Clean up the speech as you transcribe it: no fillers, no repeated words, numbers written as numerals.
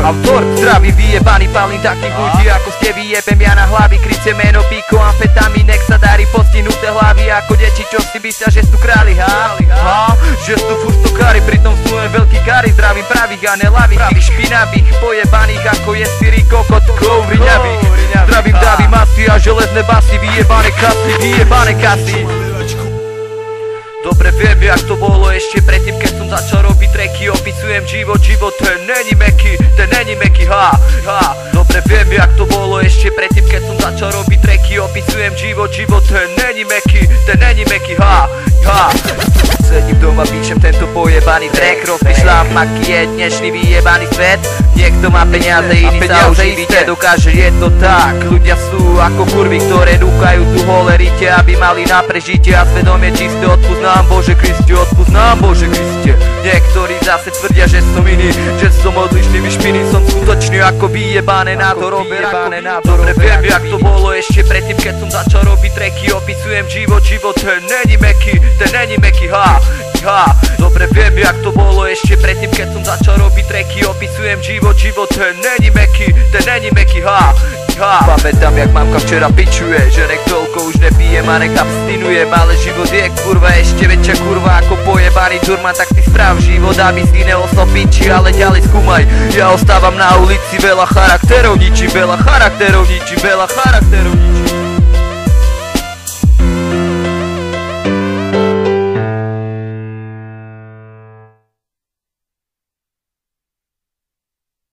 autor. Zdravý vyjebaný palím takých ľudí ako ste, vyjebem ja na hlavy. Krycie meno, píko, amfetamín, nech sa darí postihnuté hlavy ako deti, čo si myslia, že sú králi, že sú furstokári, pritom sú len veľkí kári. Zdravím pravých a nelavých, tých špinavých, pojebaných ako je syri kokotkov riňavých. Zdravím davy masy a železné basy, vyjebané kasy. Dobre viem, jak to bolo ešte predtým, keď som začal robiť tracky. Opisujem život, ten není meký, Dobre viem, jak to bolo ešte predtým, keď som začal robiť tracky. Opisujem život, ten není meký, Sedím doma, píšem tento pojebaný track. Rozmýšľam, aký je dnešný vyjebaný svet. Niekto má peniaze, iný sa uživiť nedokáže, je to tak. Ľudia sú ako kurvy, ktoré núkajú tu holerite, aby mali na prežitie a svedomie čisté. Odpusť nám Bože Kriste. Niektorí zase tvrdia, že som iný, že som odlišný, vyšpiný. Som skutočný ako vyjebané nádorové. Dobre viem, jak to bolo ešte predtým, keď som začal robiť tracky. Opisujem život, ten není meký, Dobre viem, jak to bolo ešte predtým, keď som začal robiť tracky. Opisujem život, ten není meký, Pamätám, jak mamka včera pičuje, že nech toľko už nepijem a nech abstinujem. Ale život je kurva ešte väčšia kurva ako pojebaný durman. Tak si správ život, aby si neostal piči, ale ďalej skúmaj. Ja ostávam na ulici, veľa charakterov ničím.